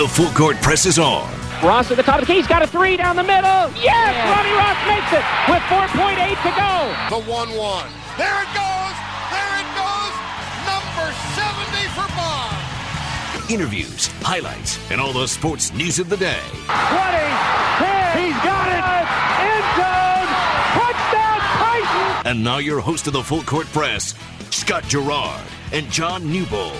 The Full Court Press is on. Ross at the top of the key. He's got a three down the middle. Yes! Yeah. Ronnie Ross makes it with 4.8 to go. The 1-1. There it goes. There it goes. Number 70 for Bond. Interviews, highlights, and all the sports news of the day. 20, 10, he's got it. End zone. Touchdown, Tyson. And now your host of the Full Court Press, Scott Gerard and John Newbold.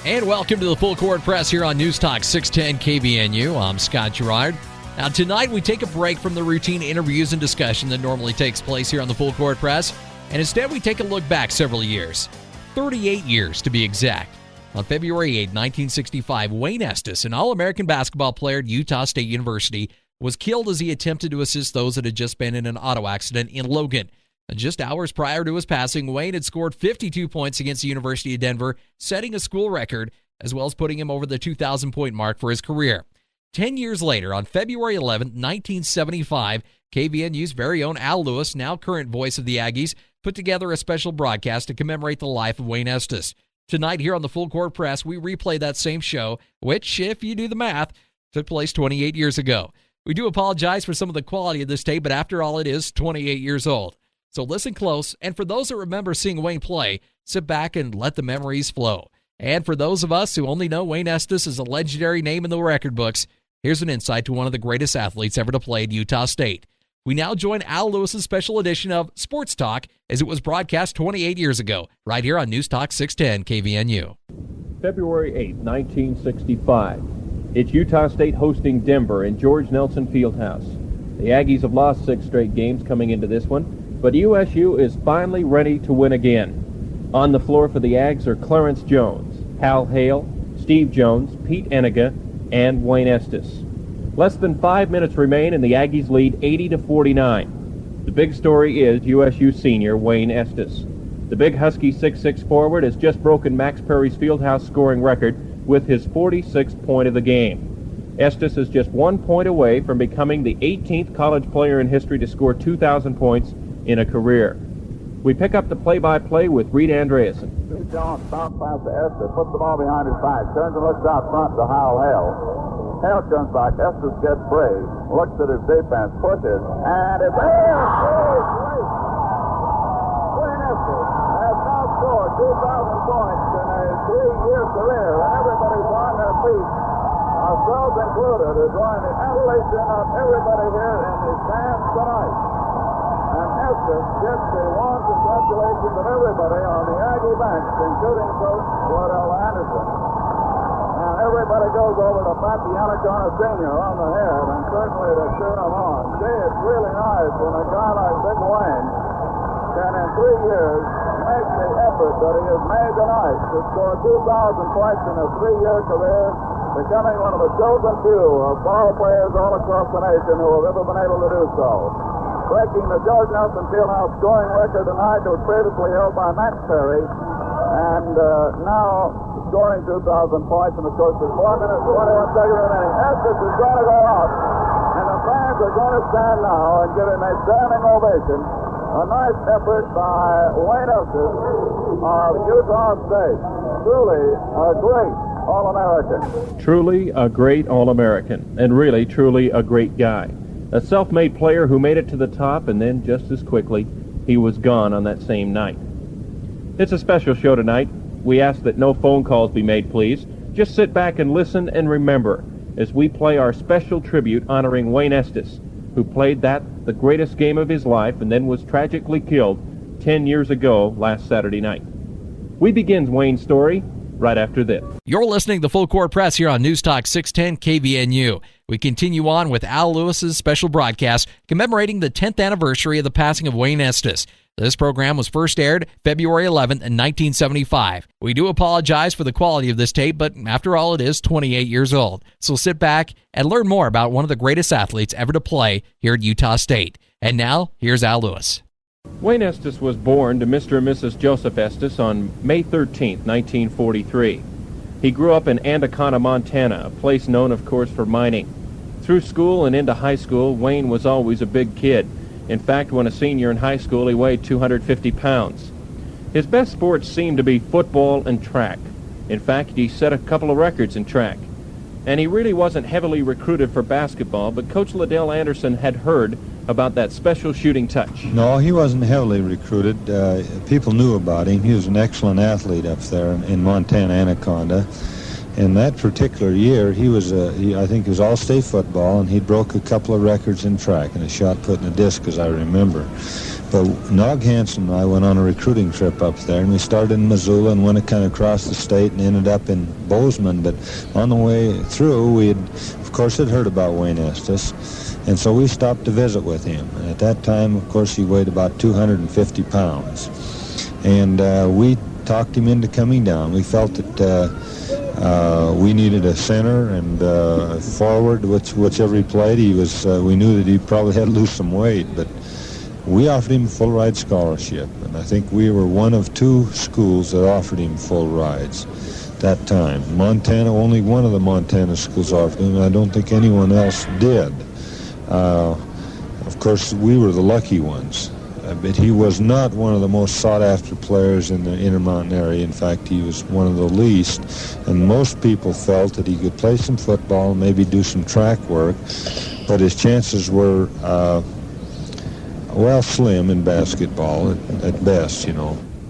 And welcome to the Full Court Press here on News Talk 610 KVNU. I'm Scott Gerard. Now tonight we take a break from the routine interviews and discussion that normally takes place here on the Full Court Press, and instead we take a look back several years, 38 years to be exact. On February 8, 1965, Wayne Estes, an All-American basketball player at Utah State University, was killed as he attempted to assist those that had just been in an auto accident in Logan. And just hours prior to his passing, Wayne had scored 52 points against the University of Denver, setting a school record, as well as putting him over the 2,000-point mark for his career. 10 years later, on February 11, 1975, KVNU's very own Al Lewis, now current voice of the Aggies, put together a special broadcast to commemorate the life of Wayne Estes. Tonight here on the Full Court Press, we replay that same show, which, if you do the math, took place 28 years ago. We do apologize for some of the quality of this tape, but after all, it is 28 years old. So listen close, and for those that remember seeing Wayne play, sit back and let the memories flow. And for those of us who only know Wayne Estes as a legendary name in the record books, here's an insight to one of the greatest athletes ever to play at Utah State. We now join Al Lewis's special edition of Sports Talk as it was broadcast 28 years ago, right here on News Talk 610 KVNU. February 8, 1965. It's Utah State hosting Denver in George Nelson Fieldhouse. The Aggies have lost 6 straight games coming into this one, but USU is finally ready to win again. On the floor for the Ags are Clarence Jones, Hal Hale, Steve Jones, Pete Eniga, and Wayne Estes. Less than 5 minutes remain and the Aggies lead 80-49. The big story is USU senior Wayne Estes. The big Husky 6'6" forward has just broken Max Perry's Fieldhouse scoring record with his 46th point of the game. Estes is just 1 point away from becoming the 18th college player in history to score 2,000 points in a career. We pick up the play-by-play with Reed Andreasen. Jones bounce pass to Estes, puts the ball behind his back, turns and looks out front to Hal Hale. Hale comes back, Estes gets free, looks at his defense, pushes, and it's Wayne Estes has now scored 2,000 points in a 3-year career, and everybody's on their feet, ourselves included, is drawing the adulation of everybody here in the stands tonight. And Estes gets the warm congratulations of everybody on the Aggie bench, including Coach Andersen. Now everybody goes over to pat the Anaconda Sr. on the head, and certainly to cheer him on. See, it's really nice when a guy like Big Wayne can, in 3 years, make the effort that he has made tonight to score 2,000 points in a 3-year career, becoming one of the chosen few of ball players all across the nation who have ever been able to do so. Breaking the George Nelson Fieldhouse scoring record tonight was previously held by Max Perry, and now scoring 2,000 points, and of course there's 4 minutes, 21 seconds remaining. Estes is going to go out, and the fans are going to stand now and give him a standing ovation. A nice effort by Wayne Estes of Utah State. Truly a great All-American. Truly a great All-American, and really, truly a great guy. A self-made player who made it to the top, and then just as quickly, he was gone on that same night. It's a special show tonight. We ask that no phone calls be made, please. Just sit back and listen and remember as we play our special tribute honoring Wayne Estes, who played the greatest game of his life and then was tragically killed 10 years ago last Saturday night. We begin Wayne's story right after this. You're listening to the Full Court Press here on News Talk 610 KVNU. We continue on with Al Lewis's special broadcast commemorating the 10th anniversary of the passing of Wayne Estes. This program was first aired February 11th in 1975. We do apologize for the quality of this tape, but after all, it is 28 years old. So sit back and learn more about one of the greatest athletes ever to play here at Utah State. And now, here's Al Lewis. Wayne Estes was born to Mr. and Mrs. Joseph Estes on May 13, 1943. He grew up in Anaconda, Montana, a place known, of course, for mining. Through school and into high school, Wayne was always a big kid. In fact, when a senior in high school, he weighed 250 pounds. His best sports seemed to be football and track. In fact, he set a couple of records in track. And he really wasn't heavily recruited for basketball, but Coach Liddell Andersen had heard about that special shooting touch. No, he wasn't heavily recruited. People knew about him. He was an excellent athlete up there in Montana Anaconda. In that particular year, I think he was all-state football, and he broke a couple of records in track and a shot put in a disc, as I remember. But Nog Hansen and I went on a recruiting trip up there, and we started in Missoula and went kind of across the state and ended up in Bozeman. But on the way through, we had, of course, had heard about Wayne Estes, and so we stopped to visit with him. And at that time, of course, he weighed about 250 pounds. And we talked him into coming down. We felt that we needed a center and forward, whichever he played. We knew that he probably had to lose some weight, but we offered him a full ride scholarship, and I think we were one of 2 schools that offered him full rides that time. Montana, only one of the Montana schools offered him, and I don't think anyone else did. Of course, we were the lucky ones, but he was not one of the most sought-after players in the Intermountain area. In fact, he was one of the least, and most people felt that he could play some football, maybe do some track work, but his chances were slim in basketball at best,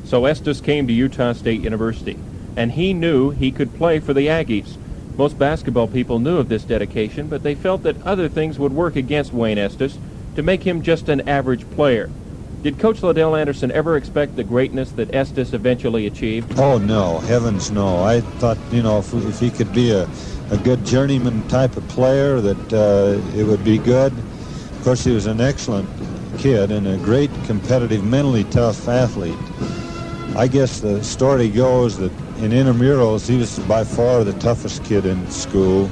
So Estes came to Utah State University, and he knew he could play for the Aggies. Most basketball people knew of this dedication, but they felt that other things would work against Wayne Estes to make him just an average player. Did Coach Liddell Andersen ever expect the greatness that Estes eventually achieved? Oh, no. Heavens, no. I thought, if he could be a good journeyman type of player, that it would be good. Of course, he was an excellent kid and a great competitive, mentally tough athlete. I guess the story goes that in intramurals, he was by far the toughest kid in school.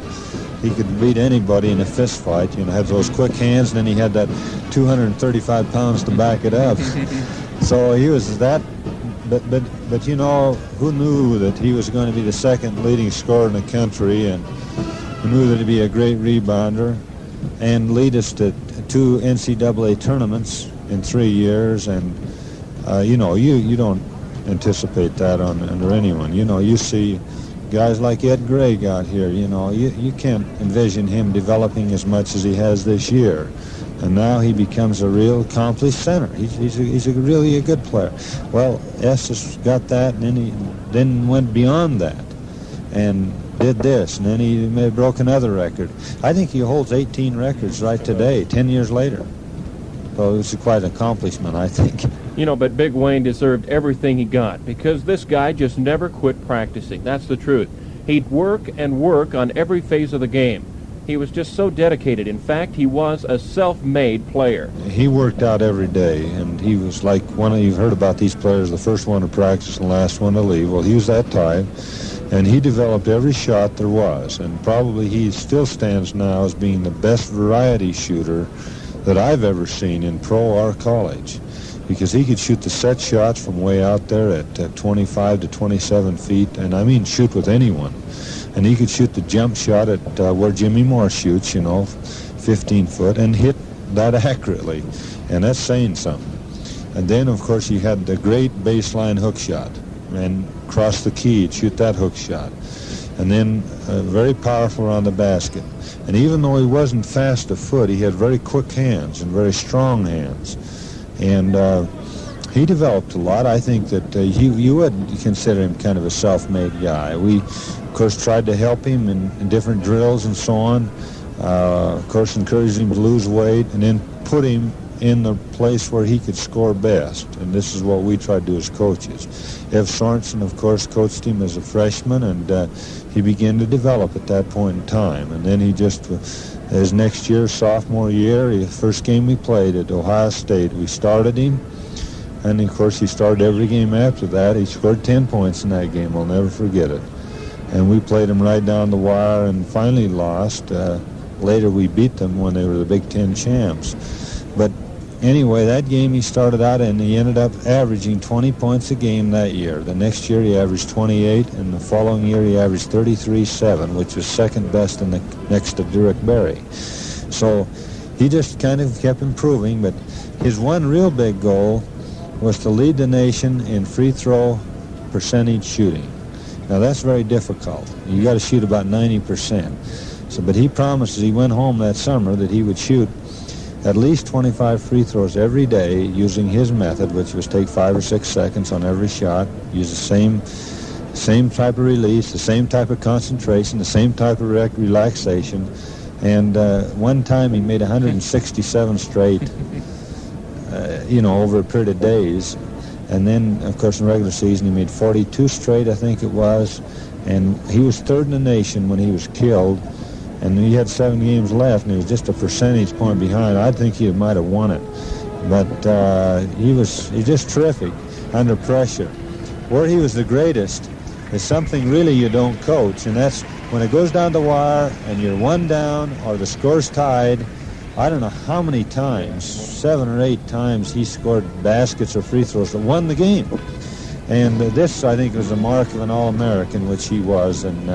He could beat anybody in a fist fight, had those quick hands, and then he had that 235 pounds to back it up. So he was that, but who knew that he was going to be the second leading scorer in the country, and who knew that he'd be a great rebounder and lead us to 2 NCAA tournaments in 3 years, and you don't anticipate that under anyone. You see guys like Ed Gregg out here. You can't envision him developing as much as he has this year, and now he becomes a real accomplished center. He's really a good player. Well, Estes got that, and then he went beyond that and did this, and then he may have broke another record. I think he holds 18 records right today, 10 years later. So it's quite an accomplishment, I think. But Big Wayne deserved everything he got, because this guy just never quit practicing. That's the truth. He'd work and work on every phase of the game. He was just so dedicated. In fact, he was a self-made player. He worked out every day, and he was like you've heard about these players, the first one to practice and the last one to leave. Well, he was that type, and he developed every shot there was, and probably he still stands now as being the best variety shooter that I've ever seen in pro or college, because he could shoot the set shots from way out there at 25 to 27 feet, and I mean shoot with anyone. And he could shoot the jump shot at where Jimmy Moore shoots, 15 foot, and hit that accurately, and that's saying something. And then, of course, he had the great baseline hook shot, and cross the key, shoot that hook shot. And then very powerful around the basket. And even though he wasn't fast of foot, he had very quick hands and very strong hands. And he developed a lot. I think that you would consider him kind of a self-made guy. We, of course, tried to help him in different drills and so on. Of course, encouraged him to lose weight, and then put him in the place where he could score best. And this is what we tried to do as coaches. Ev Sorensen, of course, coached him as a freshman, and he began to develop at that point in time. And then he just, his next year, sophomore year, the first game we played at Ohio State, we started him. And, of course, he started every game after that. He scored 10 points in that game. I'll never forget it. And we played him right down the wire and finally lost. Later we beat them when they were the Big Ten champs. But anyway, that game he started out and he ended up averaging 20 points a game that year. The next year he averaged 28, and the following year he averaged 33.7, which was second best in the next to Derek Berry. So he just kind of kept improving, but his one real big goal was to lead the nation in free throw percentage shooting. Now, that's very difficult. You got to shoot about 90%. So, but he promised as he went home that summer that he would shoot at least 25 free throws every day using his method, which was take 5 or 6 seconds on every shot, use the same type of release, the same type of concentration, the same type of relaxation. And one time he made 167 straight, over a period of days. And then, of course, in regular season, he made 42 straight, I think it was. And he was third in the nation when he was killed. And he had 7 games left, and he was just a percentage point behind. I think he might have won it. But he's just terrific under pressure. Where he was the greatest is something really you don't coach, and that's when it goes down the wire and you're 1 down or the score's tied. I don't know how many times, 7 or 8 times, he scored baskets or free throws that won the game. And this, I think, was a mark of an All-American, which he was in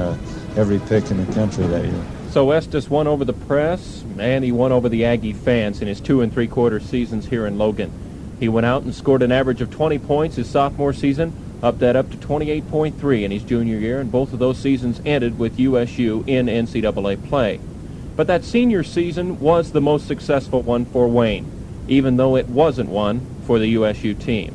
every pick in the country that year. So Estes won over the press, and he won over the Aggie fans in his 2 3/4 seasons here in Logan. He went out and scored an average of 20 points his sophomore season, up to 28.3 in his junior year, and both of those seasons ended with USU in NCAA play. But that senior season was the most successful one for Wayne, even though it wasn't one for the USU team.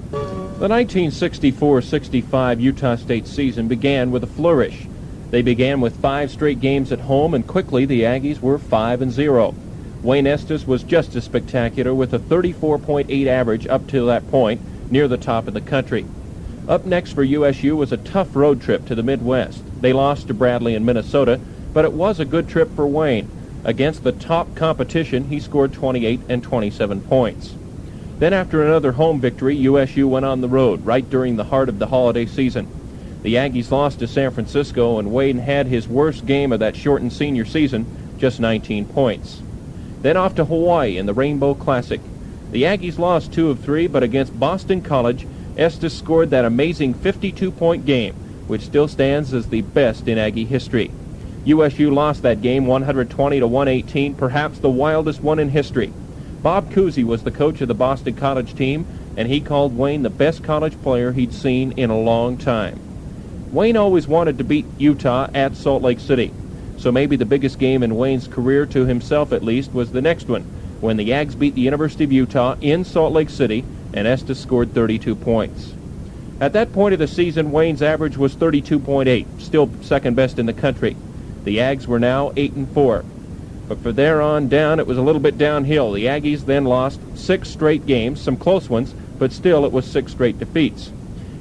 The 1964-65 Utah State season began with a flourish. They began with 5 straight games at home, and quickly the Aggies were 5-0. Wayne Estes was just as spectacular with a 34.8 average up to that point, near the top of the country. Up next for USU was a tough road trip to the Midwest. They lost to Bradley in Minnesota, but it was a good trip for Wayne. Against the top competition, he scored 28 and 27 points. Then after another home victory, USU went on the road, right during the heart of the holiday season. The Aggies lost to San Francisco, and Wayne had his worst game of that shortened senior season, just 19 points. Then off to Hawaii in the Rainbow Classic. The Aggies lost 2 of 3, but against Boston College, Estes scored that amazing 52-point game, which still stands as the best in Aggie history. USU lost that game 120-118, perhaps the wildest one in history. Bob Cousy was the coach of the Boston College team, and he called Wayne the best college player he'd seen in a long time. Wayne always wanted to beat Utah at Salt Lake City, so maybe the biggest game in Wayne's career, to himself at least, was the next one, when the Ags beat the University of Utah in Salt Lake City, and Estes scored 32 points. At that point of the season, Wayne's average was 32.8, still second best in the country. The Ags were now 8-4. But from there on down, it was a little bit downhill. The Aggies then lost 6 straight games, some close ones, but still it was 6 straight defeats.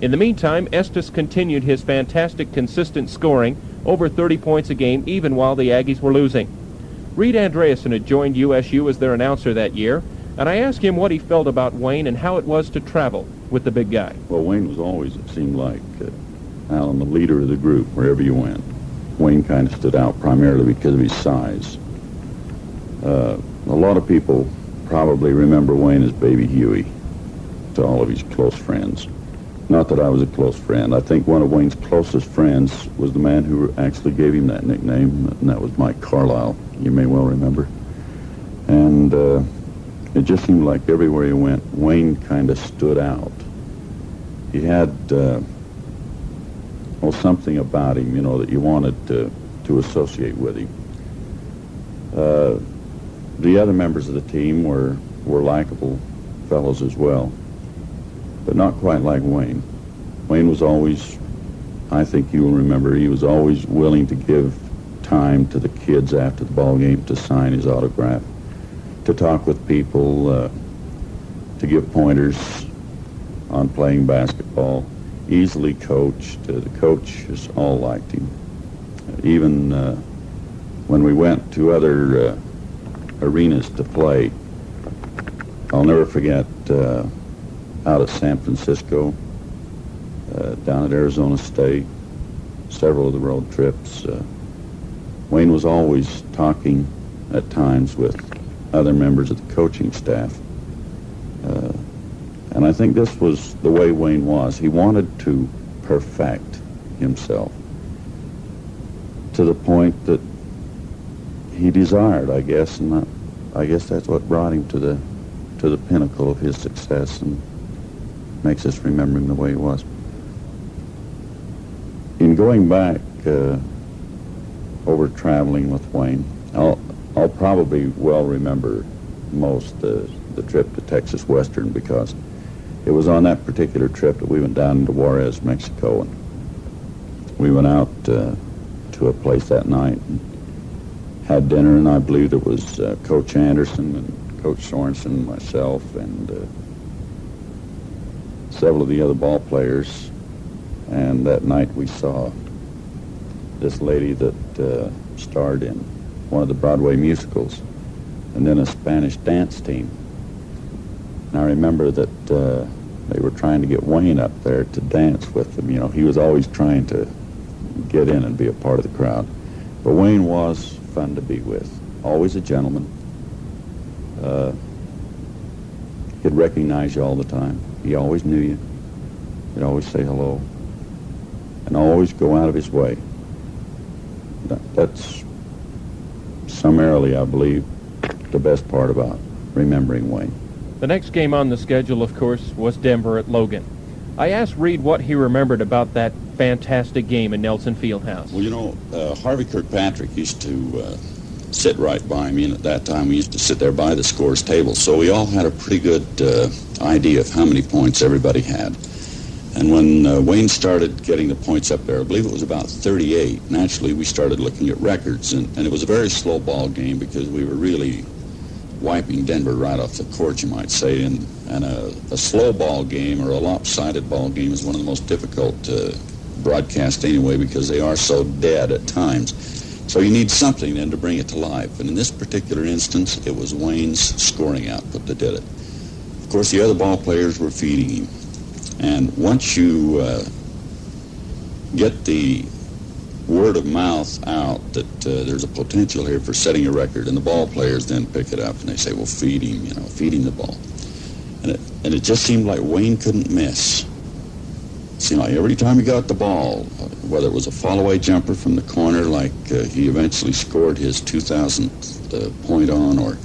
In the meantime, Estes continued his fantastic, consistent scoring, over 30 points a game, even while the Aggies were losing. Reed Andreasen had joined USU as their announcer that year, and I asked him what he felt about Wayne and how it was to travel with the big guy. Well, Wayne was always, it seemed like, Alan, the leader of the group wherever you went. Wayne kind of stood out primarily because of his size. A lot of people probably remember Wayne as Baby Huey to all of his close friends. Not that I was a close friend. I think one of Wayne's closest friends was the man who actually gave him that nickname, and that was Mike Carlisle, you may well remember. And it just seemed like everywhere he went, Wayne kind of stood out. He had something about him, that you wanted to associate with him. The other members of the team were likable fellows as well, but not quite like Wayne. Wayne was always, I think you'll remember, he was always willing to give time to the kids after the ball game to sign his autograph, to talk with people, to give pointers on playing basketball. Easily coached. The coaches all liked him. Even when we went to other arenas to play, I'll never forget out at San Francisco, down at Arizona State, several of the road trips. Wayne was always talking at times with other members of the coaching staff. And I think this was the way Wayne was. He wanted to perfect himself to the point that he desired, I guess, and I guess that's what brought him to the pinnacle of his success and makes us remember him the way he was. In going back over traveling with Wayne, I'll probably well remember most the trip to Texas Western, because it was on that particular trip that we went down into Juarez, Mexico, and we went out to a place that night and had dinner, and I believe there was Coach Andersen and Coach Sorensen, myself, and several of the other ball players. And that night we saw this lady that starred in one of the Broadway musicals, and then a Spanish dance team. And I remember that they were trying to get Wayne up there to dance with them. You know, he was always trying to get in and be a part of the crowd. But Wayne was fun to be with. Always a gentleman. He'd recognize you all the time. He always knew you. He'd always say hello. And always go out of his way. That's summarily, I believe, the best part about remembering Wayne. The next game on the schedule, of course, was Denver at Logan. I asked Reed what he remembered about that fantastic game in Nelson Fieldhouse. Well, you know, Harvey Kirkpatrick used to sit right by me, and at that time we used to sit there by the scores table, so we all had a pretty good idea of how many points everybody had. And when Wayne started getting the points up there, I believe it was about 38, naturally we started looking at records, and it was a very slow ball game because we were really wiping Denver right off the court, you might say, and a slow ball game or a lopsided ball game is one of the most difficult to broadcast anyway, because they are so dead at times. So you need something then to bring it to life, and in this particular instance, it was Wayne's scoring output that did it. Of course, the other ball players were feeding him, and once you get the word of mouth out that there's a potential here for setting a record, and the ball players then pick it up and they say, well, feed him, you know, feed him the ball. And it just seemed like Wayne couldn't miss. It seemed like every time he got the ball, whether it was a fall-away jumper from the corner, like he eventually scored his 2,000th point on, or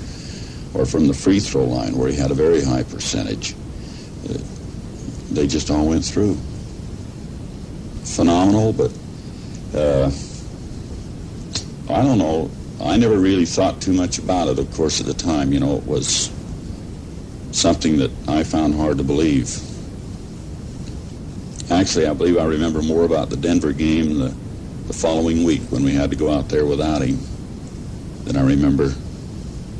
from the free throw line where he had a very high percentage, they just all went through. Phenomenal, but I don't know. I never really thought too much about it, of course, at the time. You know, it was something that I found hard to believe. Actually, I believe I remember more about the Denver game the following week when we had to go out there without him than I remember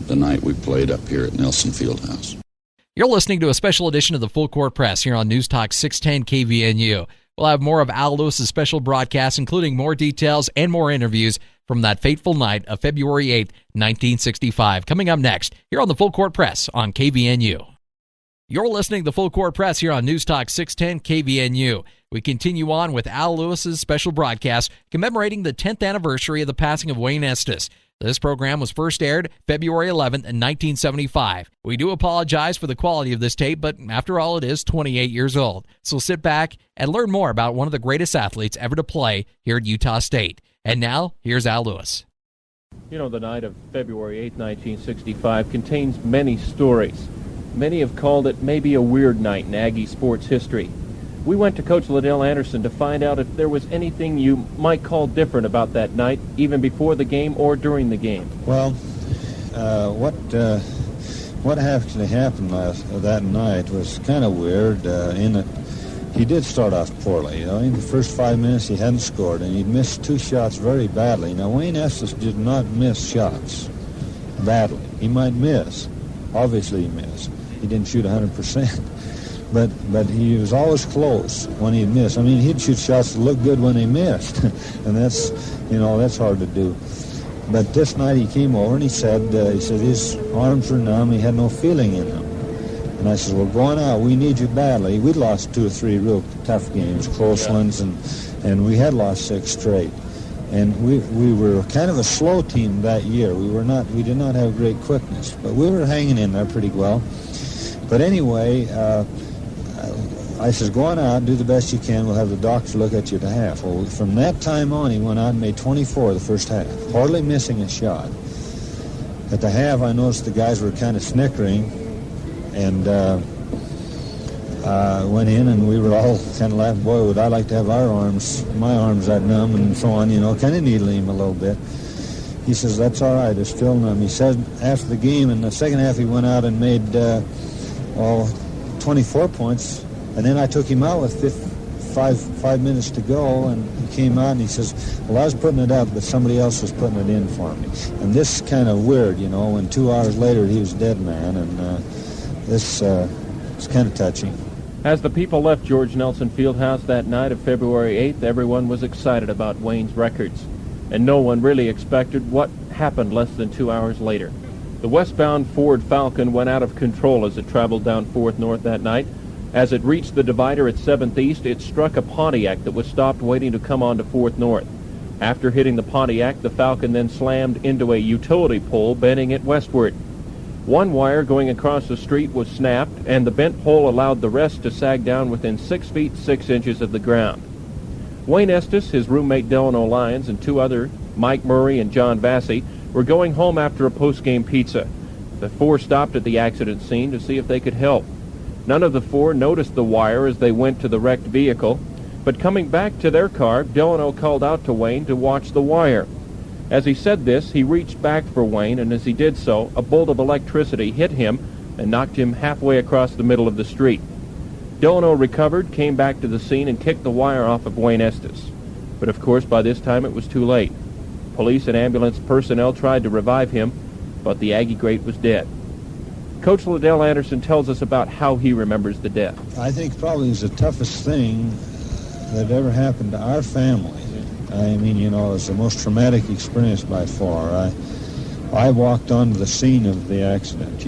the night we played up here at Nelson Fieldhouse. You're listening to a special edition of the Full Court Press here on News Talk 610 KVNU. We'll have more of Al Lewis's special broadcast, including more details and more interviews from that fateful night of February 8th, 1965. Coming up next, here on the Full Court Press on KVNU. You're listening to the Full Court Press here on News Talk 610 KVNU. We continue on with Al Lewis's special broadcast commemorating the 10th anniversary of the passing of Wayne Estes. This program was first aired February 11th in 1975. We do apologize for the quality of this tape, but after all, it is 28 years old. So sit back and learn more about one of the greatest athletes ever to play here at Utah State. And now, here's Al Lewis. You know, the night of February 8th, 1965 contains many stories. Many have called it maybe a weird night in Aggie sports history. We went to Coach Liddell Andersen to find out if there was anything you might call different about that night, even before the game or during the game. Well, what actually happened that night was kind of weird. He did start off poorly. You know, in the first 5 minutes he hadn't scored, and he'd missed 2 shots very badly. Now, Wayne Estes did not miss shots badly. He might miss. Obviously he missed. He didn't shoot 100%. But he was always close when he missed. I mean, he'd shoot shots that looked good when he missed, and that's hard to do. But this night he came over and he said his arms were numb. He had no feeling in them. And I said, well, going out, we need you badly. We'd lost 2 or 3 real tough games, close ones, and we had lost 6 straight. And we were kind of a slow team that year. We did not have great quickness, but we were hanging in there pretty well. But anyway, I says, go on out, do the best you can. We'll have the doctor look at you at the half. Well, from that time on, he went out and made 24 the first half, hardly missing a shot. At the half, I noticed the guys were kind of snickering, and went in, and we were all kind of laughing, boy, would I like to have my arms that numb and so on, kind of needling him a little bit. He says, that's all right, it's still numb. He said after the game, in the second half, he went out and made 24 points, and then I took him out with 5 minutes to go, and he came out and he says, well, I was putting it out, but somebody else was putting it in for me. And this kind of weird, when 2 hours later he was dead, man, and this it's kind of touching. As the people left George Nelson Fieldhouse that night of February 8th, everyone was excited about Wayne's records, and no one really expected what happened less than 2 hours later. The westbound Ford Falcon went out of control as it traveled down 4th North that night. As it reached the divider at 7th East, it struck a Pontiac that was stopped waiting to come on to 4th North. After hitting the Pontiac, the Falcon then slammed into a utility pole, bending it westward. One wire going across the street was snapped, and the bent pole allowed the rest to sag down within 6 feet 6 inches of the ground. Wayne Estes, his roommate Delano Lyons, and 2 others, Mike Murray and John Vassy, were going home after a post-game pizza. The 4 stopped at the accident scene to see if they could help. None of the 4 noticed the wire as they went to the wrecked vehicle, but coming back to their car, Delano called out to Wayne to watch the wire. As he said this, he reached back for Wayne, and as he did so, a bolt of electricity hit him and knocked him halfway across the middle of the street. Delano recovered, came back to the scene, and kicked the wire off of Wayne Estes. But of course, by this time it was too late. Police and ambulance personnel tried to revive him, but the Aggie great was dead. Coach Liddell Andersen tells us about how he remembers the death. I think probably it was the toughest thing that ever happened to our family. I mean, it was the most traumatic experience by far. I walked onto the scene of the accident,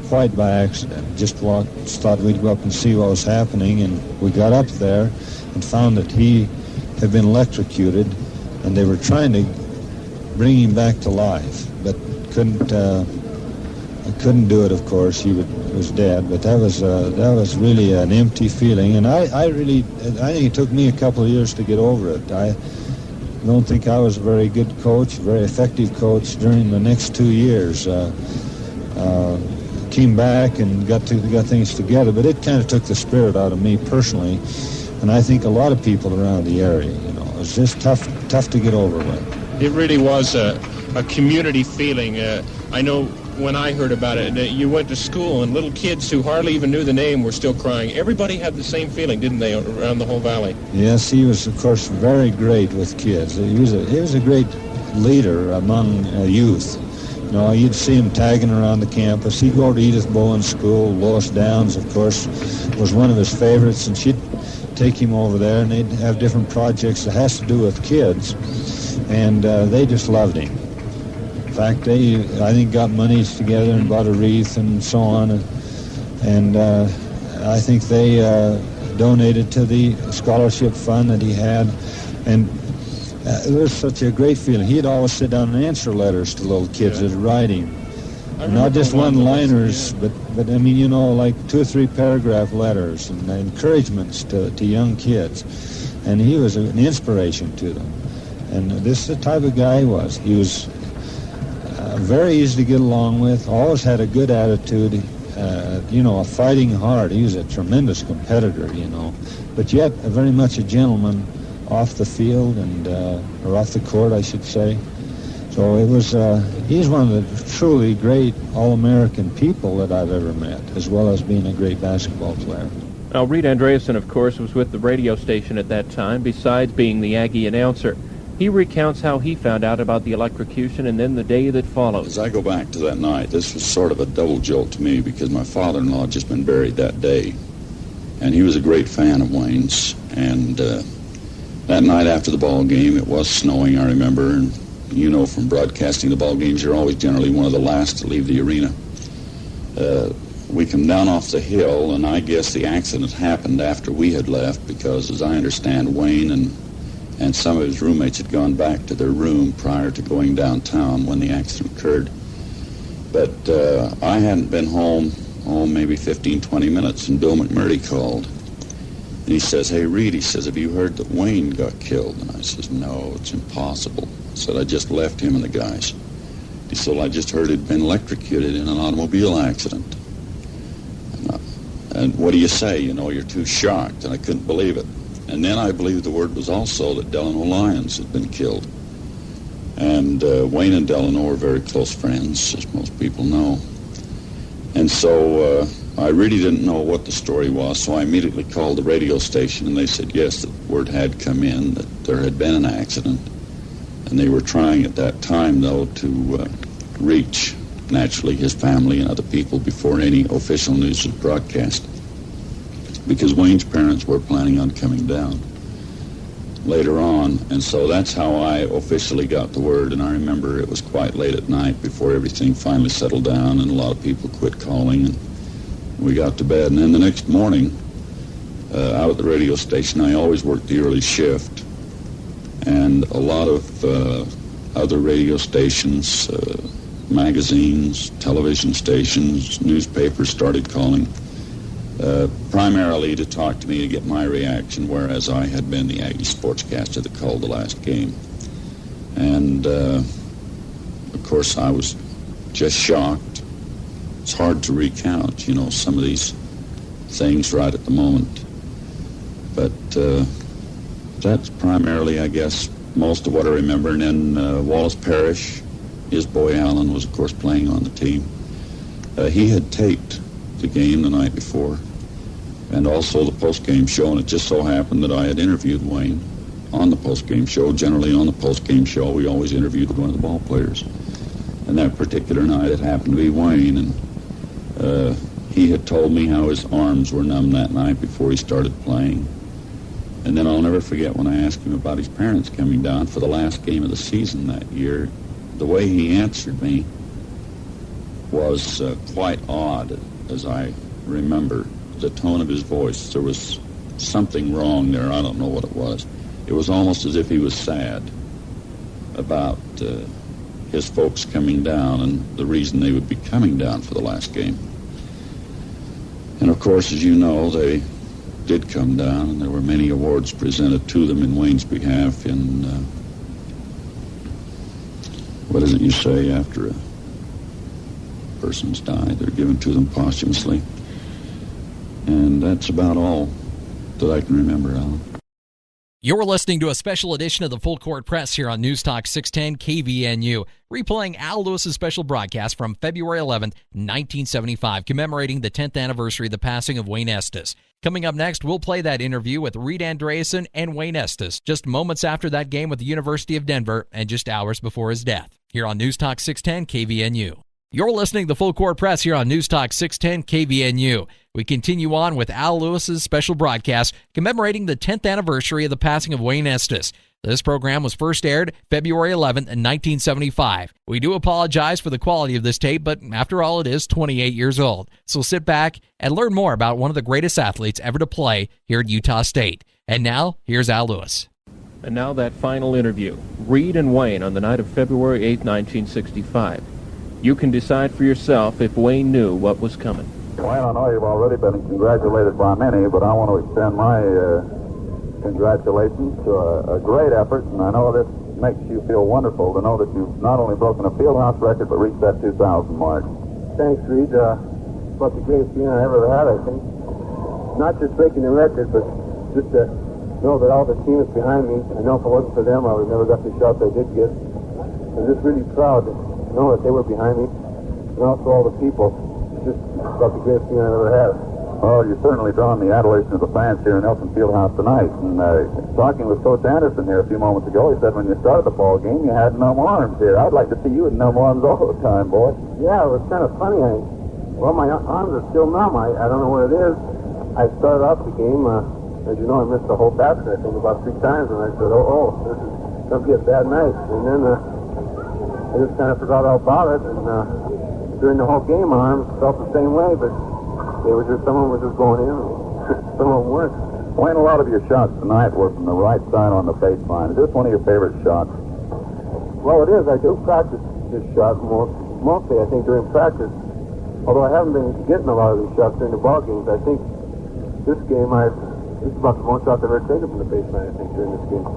quite by accident. Just thought we'd go up and see what was happening, and we got up there and found that he had been electrocuted, and they were trying to bring him back to life, but couldn't do it, of course. He was dead, but that was really an empty feeling, and I think it took me a couple of years to get over it. I don't think I was a very good coach, very effective coach during the next 2 years. Came back and got things together, but it kind of took the spirit out of me personally, and I think a lot of people around the area. It was just tough to get over with. It really was a community feeling. I know when I heard about it, you went to school, and little kids who hardly even knew the name were still crying. Everybody had the same feeling, didn't they, around the whole valley? Yes, he was, of course, very great with kids. He was a great leader among youth. You'd see him tagging around the campus. He'd go to Edith Bowen's school. Lois Downs, of course, was one of his favorites, and she'd take him over there, and they'd have different projects that has to do with kids, and they just loved him. In fact, they, I think, got monies together and bought a wreath and so on, and I think they donated to the scholarship fund that he had, and it was such a great feeling. He'd always sit down and answer letters to little kids that write him. Not just one-liners, but I mean, like 2 or 3 paragraph letters and encouragements to young kids. And he was an inspiration to them. And this is the type of guy he was. He was very easy to get along with, always had a good attitude, a fighting heart. He was a tremendous competitor, but yet very much a gentleman off the field and or off the court, I should say. So it was, he's one of the truly great All-American people that I've ever met, as well as being a great basketball player. Now, Reed Andreasen, of course, was with the radio station at that time, besides being the Aggie announcer. He recounts how he found out about the electrocution and then the day that followed. As I go back to that night, this was sort of a double jolt to me because my father-in-law had just been buried that day, and he was a great fan of Wayne's. And that night after the ball game, it was snowing, I remember, and from broadcasting the ball games, you're always generally one of the last to leave the arena. We come down off the hill, and I guess the accident happened after we had left because, as I understand, Wayne and some of his roommates had gone back to their room prior to going downtown when the accident occurred. But I hadn't been home, maybe 15, 20 minutes, and Bill McMurray called. And he says, "Hey, Reed," he says, "have you heard that Wayne got killed?" And I says, "No, it's impossible." I said, "I just left him and the guys." He said, "I just heard he'd been electrocuted in an automobile accident." And And what do you say? You know, you're too shocked, and I couldn't believe it. And then I believe the word was also that Delano Lyons had been killed. And Wayne and Delano were very close friends, as most people know. And so I really didn't know what the story was, so I immediately called the radio station, and they said, yes, the word had come in, that there had been an accident. And they were trying at that time, though, to reach, naturally, his family and other people before any official news was broadcast, because Wayne's parents were planning on coming down later on. And so that's how I officially got the word. And I remember it was quite late at night before everything finally settled down, and a lot of people quit calling, and we got to bed. And then the next morning, out at the radio station, I always worked the early shift, and a lot of other radio stations, magazines, television stations, newspapers started calling, primarily to talk to me to get my reaction, whereas I had been the Aggie sportscaster that called the last game. And, of course, I was just shocked. It's hard to recount, you know, some of these things right at the moment. But that's primarily, I guess, most of what I remember. And then Wallace Parrish, his boy Alan, was, of course, playing on the team. He had taped the game the night before, and also the post-game show, and it just so happened that I had interviewed Wayne on the post-game show. Generally on the post-game show, we always interviewed one of the ball players. And that particular night, it happened to be Wayne, and he had told me how his arms were numb that night before he started playing. And then I'll never forget when I asked him about his parents coming down for the last game of the season that year. The way he answered me was quite odd, as I remember. The tone of his voice, there was something wrong there. I don't know what it was. It was almost as if he was sad about his folks coming down and the reason they would be coming down for the last game. And of course, as you know, they did come down, and there were many awards presented to them in Wayne's behalf in, what is it you say after a person's died? They're given to them posthumously. And that's about all that I can remember, Alan. You're listening to a special edition of the Full Court Press here on News Talk 610 KVNU, replaying Al Lewis's special broadcast from February 11th, 1975, commemorating the 10th anniversary of the passing of Wayne Estes. Coming up next, we'll play that interview with Reed Andreasen and Wayne Estes, just moments after that game with the University of Denver and just hours before his death, here on News Talk 610 KVNU. You're listening to the Full Court Press here on News Talk 610 KVNU. We continue on with Al Lewis's special broadcast commemorating the 10th anniversary of the passing of Wayne Estes. This program was first aired February 11th, 1975. We do apologize for the quality of this tape, but after all, it is 28 years old. So sit back and learn more about one of the greatest athletes ever to play here at Utah State. And now, here's Al Lewis. And now that final interview. Reed and Wayne on the night of February 8th, 1965. You can decide for yourself if Wayne knew what was coming. Wayne, I know you've already been congratulated by many, but I want to extend my congratulations to a great effort, and I know this makes you feel wonderful to know that you've not only broken a fieldhouse record, but reached that 2,000 mark. Thanks, Reed. About the greatest feeling I ever had, I think. Not just breaking the record, but just to know that all the team is behind me. I know if it wasn't for them, I would have never got the shots I did get. I'm just really proud to know that they were behind me, and also all the people. It's just about the greatest feeling I ever had. Well, you've certainly drawn the adulation of the fans here in Nelson Fieldhouse tonight. And talking with Coach Andersen here a few moments ago, he said when you started the ball game, you had numb arms here. I'd like to see you with numb arms all the time, boy. Yeah, it was kind of funny. Well, my arms are still numb. I don't know what it is. I started off the game, as you know, I missed the whole basket, I think, about 3 times, and I said, this is going to be a bad night. And then I just kind of forgot all about it, and during the whole game, my arms felt the same way, but they were just, some of them were just going in, some of them weren't. Wayne, a lot of your shots tonight were from the right side on the baseline. Is this one of your favorite shots? Well, it is. I do practice this shot mostly, I think, during practice. Although I haven't been getting a lot of these shots during the ball games, I think this game, this is about the most shots I've ever taken from the baseline, I think, during this game.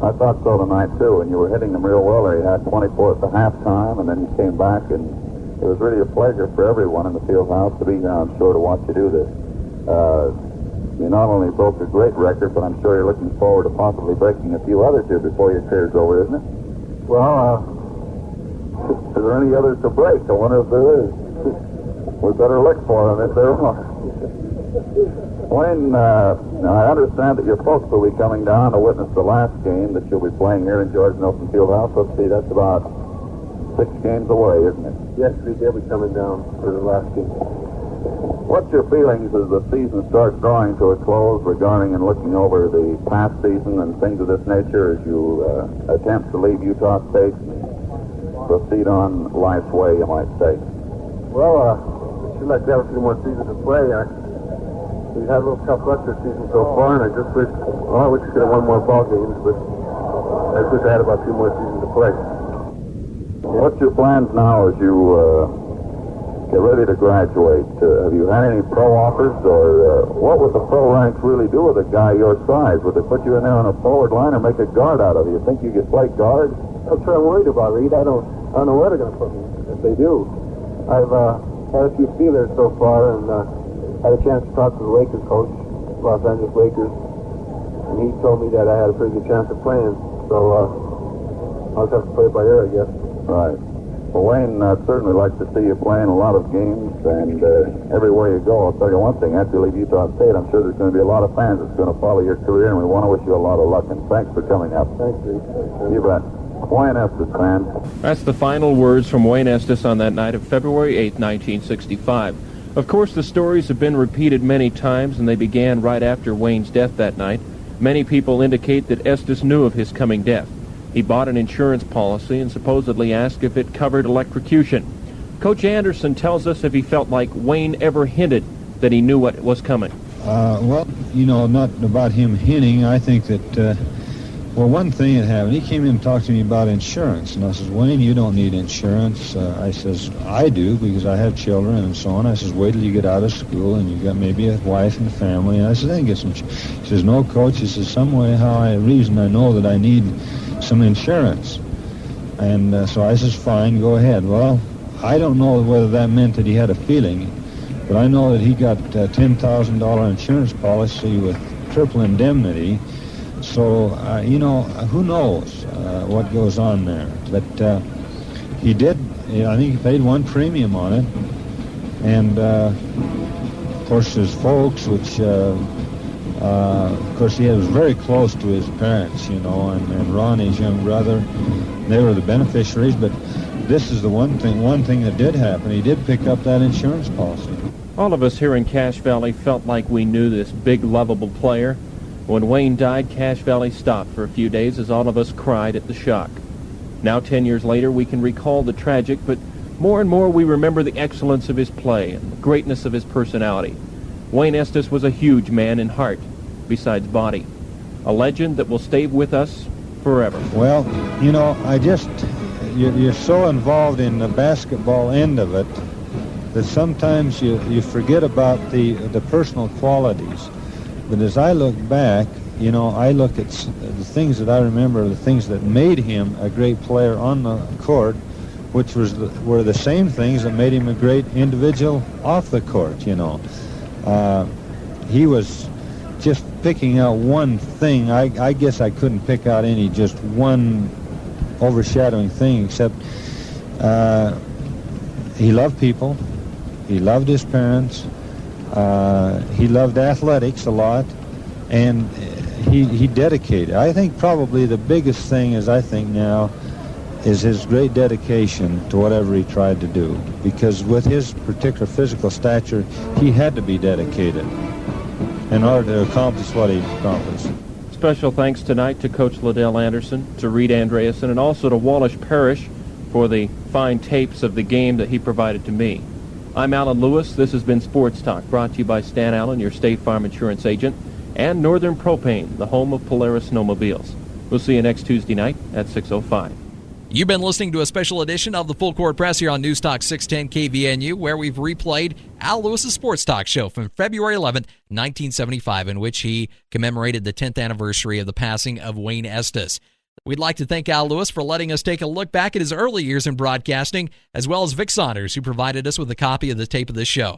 I thought so tonight, too, and you were hitting them real well there. You had 24 at the halftime, and then you came back, and it was really a pleasure for everyone in the field house to be here, I'm sure, to watch you do this. You not only broke a great record, but I'm sure you're looking forward to possibly breaking a few others here before your career's over, isn't it? Well, is there any others to break? I wonder if there is. We better look for them if there are. Wayne, now I understand that your folks will be coming down to witness the last game that you'll be playing here in George Nelson Fieldhouse. Let's see, that's about 6 games away, isn't it? Yes, they'll be coming down for the last game. What's your feelings as the season starts drawing to a close regarding and looking over the past season and things of this nature as you attempt to leave Utah State and proceed on life's way, you might say? Well, I'd like to have a few more seasons to play. We've had a little tough luck this season so far, and I wish we could have won more ball games, but I wish I had about 2 more seasons to play. What's your plans now as you get ready to graduate? Have you had any pro offers, or what would the pro ranks really do with a guy your size? Would they put you in there on a forward line or make a guard out of you? You think you could play guard? That's what I'm worried about, Reed. I don't know where they're going to put me if they do. I've had a few feelers so far, and had a chance to talk to the Lakers coach, Los Angeles Lakers, and he told me that I had a pretty good chance of playing. So I'll just have to play it by ear, I guess. Right. Well, Wayne, I'd certainly like to see you playing a lot of games, and everywhere you go, I'll tell you one thing, after you leave Utah State, I'm sure there's going to be a lot of fans that's going to follow your career, and we want to wish you a lot of luck, and thanks for coming up. Thanks, Reed. You bet. Wayne Estes, fan. That's the final words from Wayne Estes on that night of February 8, 1965. Of course, the stories have been repeated many times, and they began right after Wayne's death that night. Many people indicate that Estes knew of his coming death. He bought an insurance policy and supposedly asked if it covered electrocution. Coach Andersen tells us if he felt like Wayne ever hinted that he knew what was coming. Well, not about him hinting. I think that, one thing that happened, he came in and talked to me about insurance. And I says, Wayne, you don't need insurance. I says, I do because I have children and so on. I says, wait till you get out of school and you've got maybe a wife and a family. And I said, then get some. He says, no, Coach. He says, some way, I know that I need some insurance. And so I says, fine, go ahead. Well, I don't know whether that meant that he had a feeling, but I know that he got a $10,000 insurance policy with triple indemnity. So, who knows what goes on there. But he did, I think he paid one premium on it. And, of course, his folks, which... of course, he was very close to his parents, and Ron, his young brother, they were the beneficiaries. But this is the one thing that did happen. He did pick up that insurance policy. All of us here in Cache Valley felt like we knew this big, lovable player. When Wayne died, Cache Valley stopped for a few days as all of us cried at the shock. Now, 10 years later, we can recall the tragic, but more and more we remember the excellence of his play and the greatness of his personality. Wayne Estes was a huge man in heart, besides body. A legend that will stay with us forever. Well, you're so involved in the basketball end of it that sometimes you forget about the personal qualities. But as I look back, I look at the things that I remember, the things that made him a great player on the court, which were the same things that made him a great individual off the court, He was just picking out one thing. I guess I couldn't pick out any just one overshadowing thing, except he loved people. He loved his parents. He loved athletics a lot, and he dedicated. I think probably the biggest thing now is his great dedication to whatever he tried to do, because with his particular physical stature, he had to be dedicated in order to accomplish what he accomplished. Special thanks tonight to Coach Liddell Andersen, to Reed Andreasen, and also to Wallace Parrish for the fine tapes of the game that he provided to me. I'm Alan Lewis. This has been Sports Talk, brought to you by Stan Allen, your State Farm insurance agent, and Northern Propane, the home of Polaris snowmobiles. We'll see you next Tuesday night at 6:05. You've been listening to a special edition of the Full Court Press here on News Talk 610 KVNU, where we've replayed Al Lewis's Sports Talk show from February 11, 1975, in which he commemorated the 10th anniversary of the passing of Wayne Estes. We'd like to thank Al Lewis for letting us take a look back at his early years in broadcasting, as well as Vic Saunders, who provided us with a copy of the tape of this show.